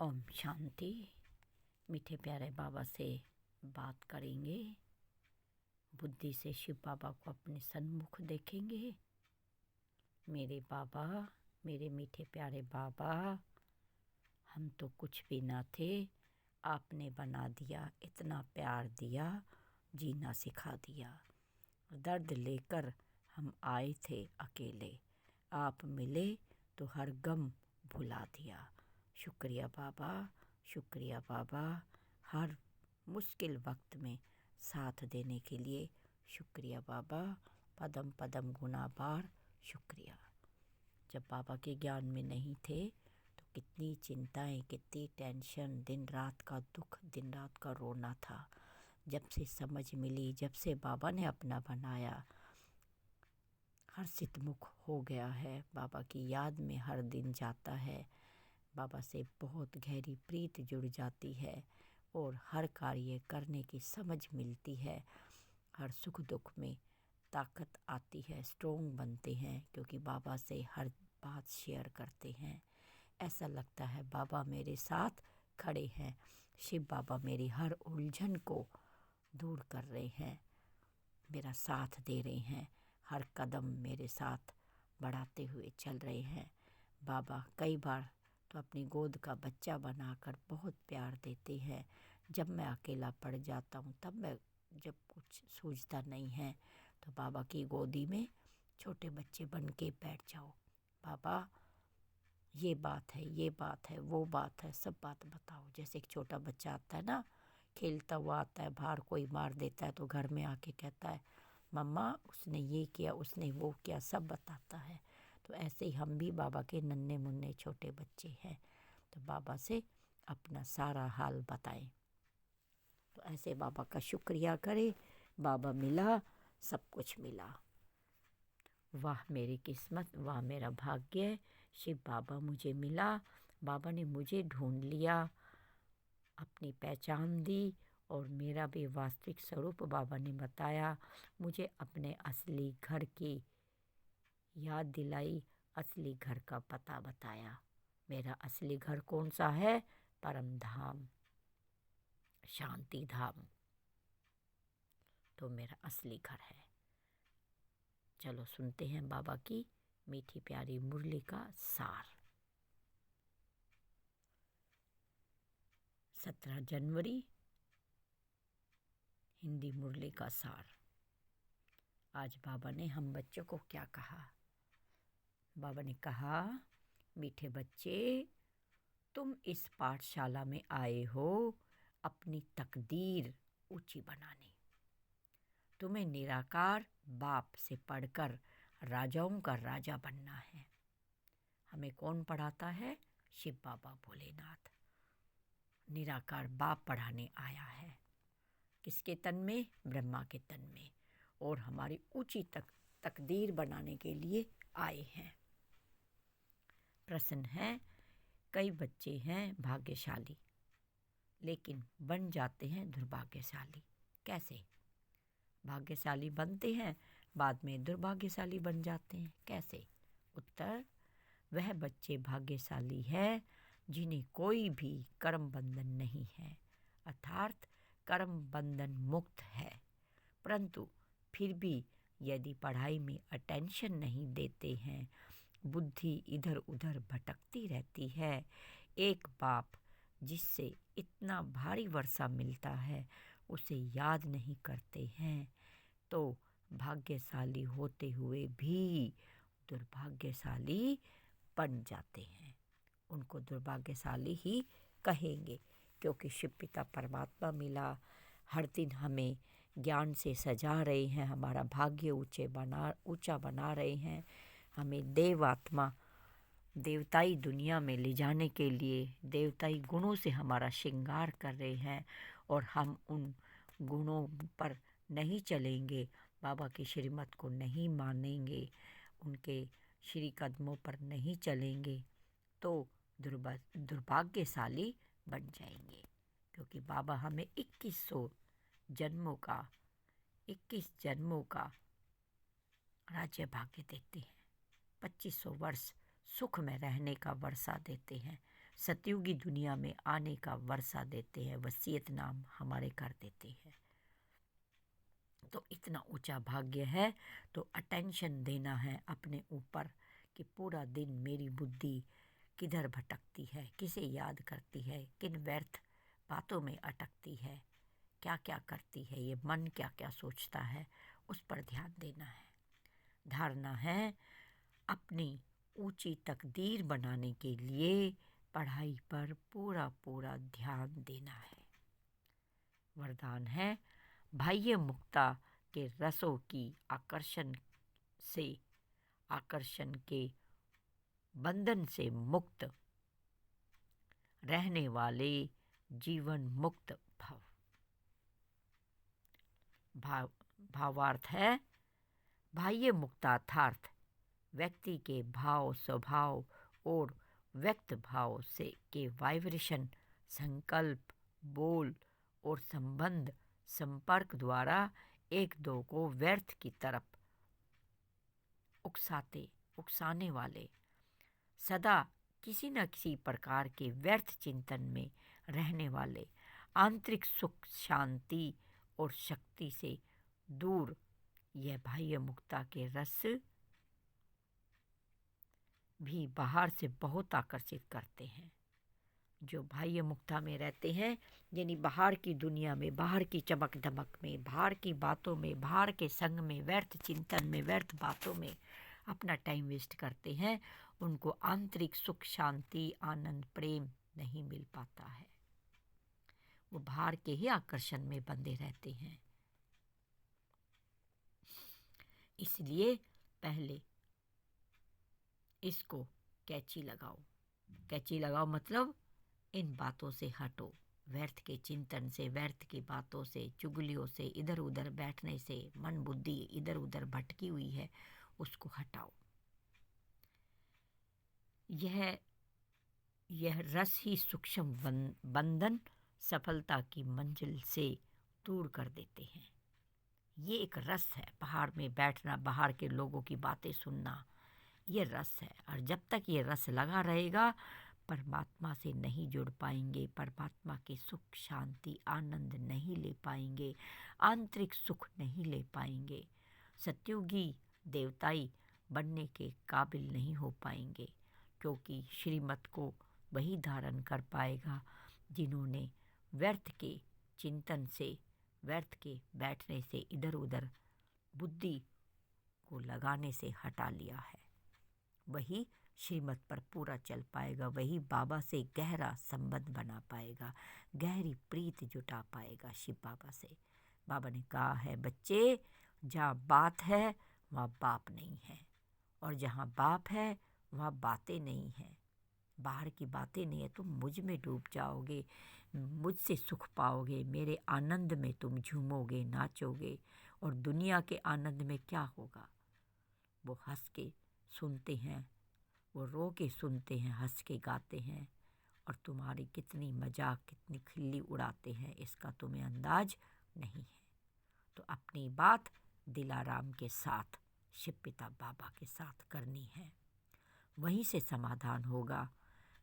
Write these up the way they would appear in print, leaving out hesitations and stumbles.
ओम शांति। मीठे प्यारे बाबा से बात करेंगे। बुद्धि से शिव बाबा को अपने सन्मुख देखेंगे। मेरे बाबा, मेरे मीठे प्यारे बाबा, हम तो कुछ भी ना थे, आपने बना दिया, इतना प्यार दिया, जीना सिखा दिया। दर्द लेकर हम आए थे अकेले, आप मिले तो हर गम भुला दिया। शुक्रिया बाबा, शुक्रिया बाबा, हर मुश्किल वक्त में साथ देने के लिए शुक्रिया बाबा। पदम पदम गुना बार शुक्रिया। जब बाबा के ज्ञान में नहीं थे तो कितनी चिंताएं, कितनी टेंशन, दिन रात का दुख, दिन रात का रोना था। जब से समझ मिली, जब से बाबा ने अपना बनाया, हर सितमुख हो गया है। बाबा की याद में हर दिन जाता है। बाबा से बहुत गहरी प्रीत जुड़ जाती है और हर कार्य करने की समझ मिलती है। हर सुख दुख में ताकत आती है, स्ट्रोंग बनते हैं क्योंकि बाबा से हर बात शेयर करते हैं। ऐसा लगता है बाबा मेरे साथ खड़े हैं। शिव बाबा मेरी हर उलझन को दूर कर रहे हैं, मेरा साथ दे रहे हैं, हर कदम मेरे साथ बढ़ाते हुए चल रहे हैं। बाबा कई बार तो अपनी गोद का बच्चा बनाकर बहुत प्यार देते हैं। जब मैं अकेला पड़ जाता हूँ, जब कुछ सूझता नहीं है तो बाबा की गोदी में छोटे बच्चे बन के बैठ जाओ। बाबा ये बात है, ये बात है, वो बात है, सब बात बताओ। जैसे एक छोटा बच्चा आता है ना, खेलता हुआ आता है, बाहर कोई मार देता है तो घर में आके कहता है मम्मा उसने ये किया, उसने वो किया, सब बताता है। तो ऐसे ही हम भी बाबा के नन्हे मुन्ने छोटे बच्चे हैं, तो बाबा से अपना सारा हाल बताएं। तो ऐसे बाबा का शुक्रिया करें। बाबा मिला, सब कुछ मिला। वाह मेरी किस्मत, वाह मेरा भाग्य, शिव बाबा मुझे मिला। बाबा ने मुझे ढूंढ लिया, अपनी पहचान दी और मेरा भी वास्तविक स्वरूप बाबा ने बताया। मुझे अपने असली घर की याद दिलाई, असली घर का पता बताया। मेरा असली घर कौन सा है? परम धाम, शांति धाम, तो मेरा असली घर है। चलो सुनते हैं बाबा की मीठी प्यारी मुरली का सार। 17 जनवरी, हिंदी मुरली का सार। आज बाबा ने हम बच्चों को क्या कहा? बाबा ने कहा, मीठे बच्चे, तुम इस पाठशाला में आए हो अपनी तकदीर ऊंची बनाने। तुम्हें निराकार बाप से पढ़कर राजाओं का राजा बनना है। हमें कौन पढ़ाता है? शिव बाबा भोलेनाथ। निराकार बाप पढ़ाने आया है। किसके तन में? ब्रह्मा के तन में। और हमारी ऊंची तकदीर बनाने के लिए आए हैं। प्रश्न है, कई बच्चे हैं भाग्यशाली लेकिन बन जाते हैं दुर्भाग्यशाली। कैसे? भाग्यशाली बनते हैं, बाद में दुर्भाग्यशाली बन जाते हैं। कैसे? उत्तर, वह बच्चे भाग्यशाली है जिन्हें कोई भी कर्म बंधन नहीं है, अर्थात कर्म बंधन मुक्त है, परंतु फिर भी यदि पढ़ाई में अटेंशन नहीं देते हैं, बुद्धि इधर उधर भटकती रहती है। एक बाप जिससे इतना भारी वर्षा मिलता है उसे याद नहीं करते हैं तो भाग्यशाली होते हुए भी दुर्भाग्यशाली बन जाते हैं। उनको दुर्भाग्यशाली ही कहेंगे क्योंकि शिव पिता परमात्मा मिला, हर दिन हमें ज्ञान से सजा रहे हैं, हमारा भाग्य ऊंचा बना रहे हैं, हमें देवात्मा देवताई दुनिया में ले जाने के लिए देवताई गुणों से हमारा श्रृंगार कर रहे हैं और हम उन गुणों पर नहीं चलेंगे, बाबा की श्रीमत को नहीं मानेंगे, उनके श्री कदमों पर नहीं चलेंगे तो दुर्भाग्यशाली बन जाएंगे। क्योंकि बाबा हमें 21 जन्मों का राज्य भाग्य देते हैं। 2500 वर्ष सुख में रहने का वर्षा देते हैं, सतयुगी दुनिया में आने का वर्षा देते हैं, वसीयत नाम हमारे कर देते हैं। तो इतना ऊंचा भाग्य है, तो अटेंशन देना है अपने ऊपर कि पूरा दिन मेरी बुद्धि किधर भटकती है, किसे याद करती है, किन व्यर्थ बातों में अटकती है, क्या क्या करती है, ये मन क्या क्या सोचता है, उस पर ध्यान देना है। धारणा है अपनी ऊंची तकदीर बनाने के लिए पढ़ाई पर पूरा पूरा ध्यान देना है। वरदान है बाह्य मुक्ता के रसों की आकर्षण के बंधन से मुक्त रहने वाले जीवन मुक्त भावार्थ है बाह्य मुक्तार्थ व्यक्ति के भाव, स्वभाव और व्यक्त भाव से के वाइब्रेशन, संकल्प, बोल और संपर्क द्वारा एक दो को व्यर्थ की तरफ उकसाने वाले, सदा किसी न किसी प्रकार के व्यर्थ चिंतन में रहने वाले, आंतरिक सुख, शांति और शक्ति से दूर यह बाह्य मुक्ता के रस भी बाहर से बहुत आकर्षित करते हैं। जो बाह्य मुक्ता में रहते हैं, यानी बाहर की दुनिया में, बाहर की चमक दमक में, बाहर की बातों में, बाहर के संग में, व्यर्थ चिंतन में, व्यर्थ बातों में अपना टाइम वेस्ट करते हैं, उनको आंतरिक सुख, शांति, आनंद, प्रेम नहीं मिल पाता है। वो बाहर के ही आकर्षण में बंधे रहते हैं। इसलिए पहले इसको कैची लगाओ मतलब इन बातों से हटो, व्यर्थ के चिंतन से, व्यर्थ की बातों से, चुगलियों से, इधर उधर बैठने से मन बुद्धि इधर उधर भटकी हुई है, उसको हटाओ। यह रस ही सूक्ष्म बंधन सफलता की मंजिल से दूर कर देते हैं। ये एक रस है, बाहर में बैठना, बाहर के लोगों की बातें सुनना, ये रस है। और जब तक ये रस लगा रहेगा, परमात्मा से नहीं जुड़ पाएंगे, परमात्मा के सुख, शांति, आनंद नहीं ले पाएंगे, आंतरिक सुख नहीं ले पाएंगे, सतयुगी देवताई बनने के काबिल नहीं हो पाएंगे, क्योंकि श्रीमत को वही धारण कर पाएगा जिन्होंने व्यर्थ के चिंतन से, व्यर्थ के बैठने से, इधर उधर बुद्धि को लगाने से हटा लिया है। वही श्रीमत पर पूरा चल पाएगा, वही बाबा से गहरा संबंध बना पाएगा, गहरी प्रीत जुटा पाएगा शिव बाबा से। बाबा ने कहा है, बच्चे जहाँ बात है वहाँ बाप नहीं है, और जहाँ बाप है वहाँ बातें नहीं है, बाहर की बातें नहीं है। तुम मुझ में डूब जाओगे, मुझसे सुख पाओगे, मेरे आनंद में तुम झूमोगे, नाचोगे। और दुनिया के आनंद में क्या होगा? वो हंस के सुनते हैं, वो रो के सुनते हैं, हंस के गाते हैं, और तुम्हारी कितनी मजाक, कितनी खिल्ली उड़ाते हैं, इसका तुम्हें अंदाज नहीं है। तो अपनी बात दिलाराम के साथ, शिव पिता बाबा के साथ करनी है, वहीं से समाधान होगा।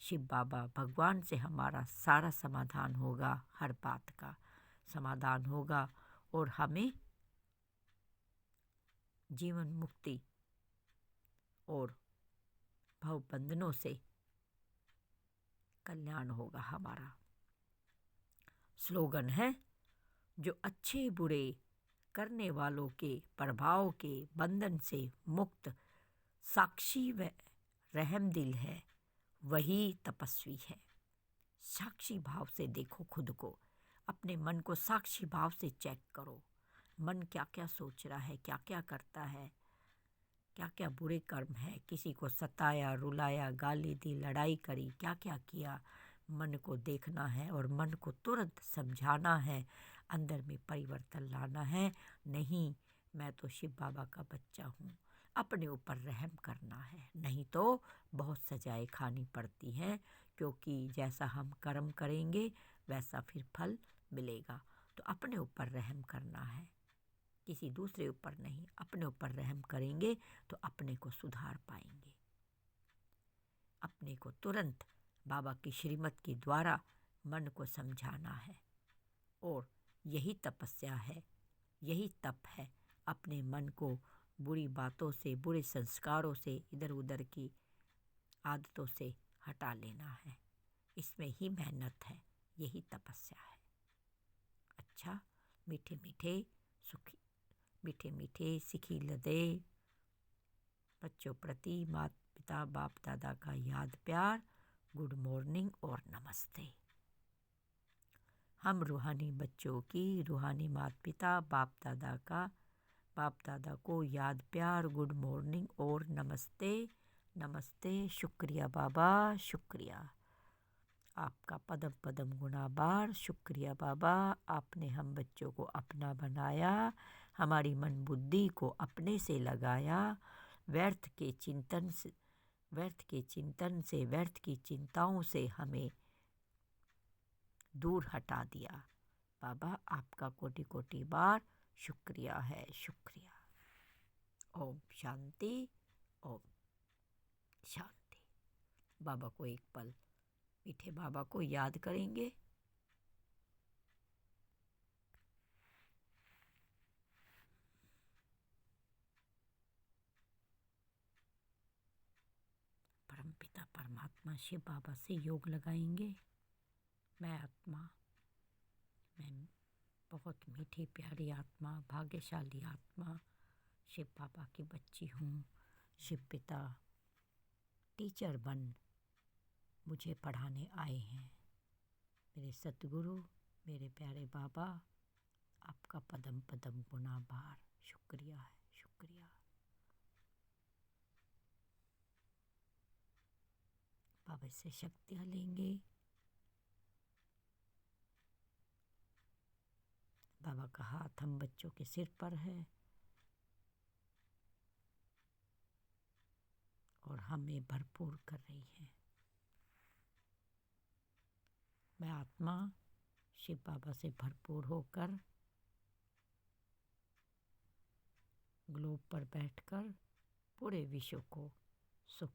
शिव बाबा भगवान से हमारा सारा समाधान होगा, हर बात का समाधान होगा, और हमें जीवन मुक्ति और भवबंधनों से कल्याण होगा हमारा। स्लोगन है, जो अच्छे बुरे करने वालों के प्रभाव के बंधन से मुक्त साक्षी व रहमदिल है, वही तपस्वी है। साक्षी भाव से देखो खुद को, अपने मन को साक्षी भाव से चेक करो। मन क्या क्या सोच रहा है, क्या क्या करता है, क्या क्या बुरे कर्म है, किसी को सताया, रुलाया, गाली दी, लड़ाई करी, क्या क्या किया। मन को देखना है और मन को तुरंत समझाना है, अंदर में परिवर्तन लाना है। नहीं, मैं तो शिव बाबा का बच्चा हूँ, अपने ऊपर रहम करना है, नहीं तो बहुत सजाएं खानी पड़ती हैं, क्योंकि जैसा हम कर्म करेंगे वैसा फिर फल मिलेगा। तो अपने ऊपर रहम करना है, किसी दूसरे ऊपर नहीं। अपने ऊपर रहम करेंगे तो अपने को सुधार पाएंगे, अपने को तुरंत बाबा की श्रीमत के द्वारा मन को समझाना है। और यही तपस्या है, यही तप है। अपने मन को बुरी बातों से, बुरे संस्कारों से, इधर उधर की आदतों से हटा लेना है। इसमें ही मेहनत है, यही तपस्या है। अच्छा, मीठे मीठे सुखी, मीठे मीठे सिखी लदे बच्चों प्रति माता पिता बाप दादा का याद प्यार, गुड मॉर्निंग और नमस्ते। हम रूहानी बच्चों की रूहानी माता पिता बाप दादा को याद प्यार, गुड मॉर्निंग और नमस्ते। नमस्ते। शुक्रिया बाबा, शुक्रिया। आपका पदम पदम गुणाबार। शुक्रिया बाबा, आपने हम बच्चों को अपना बनाया, हमारी मन बुद्धि को अपने से लगाया, व्यर्थ के चिंतन से, व्यर्थ की चिंताओं से हमें दूर हटा दिया। बाबा, आपका कोटि कोटि बार शुक्रिया है, शुक्रिया। ओम शांति, ओम शांति। बाबा को एक पल मीठे बाबा को याद करेंगे। परमपिता परमात्मा शिव बाबा से योग लगाएंगे। मैं आत्मा, मैं बहुत मीठी प्यारी आत्मा, भाग्यशाली आत्मा, शिव बाबा की बच्ची हूँ। शिव पिता टीचर बन मुझे पढ़ाने आए हैं। मेरे सतगुरु, मेरे प्यारे बाबा, आपका पदम पदम गुणाभार। शुक्रिया है, शुक्रिया। बाबा से शक्तियाँ लेंगे। बाबा का हाथ हम बच्चों के सिर पर है और हमें भरपूर कर रही है। मैं आत्मा शिव बाबा से भरपूर होकर ग्लोब पर बैठकर पूरे विश्व को सुख,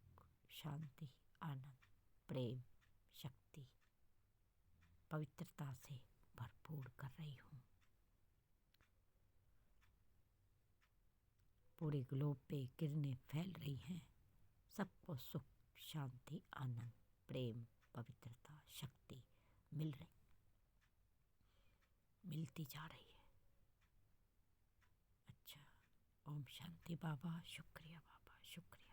शांति, आनंद, प्रेम, शक्ति, पवित्रता से भरपूर कर रही हूँ। पूरे ग्लोब पे किरणें फैल रही हैं। सबको सुख, शांति, आनंद, प्रेम, पवित्रता, शक्ति मिलती जा रही है। अच्छा, ओम शांति बाबा, शुक्रिया बाबा, शुक्रिया।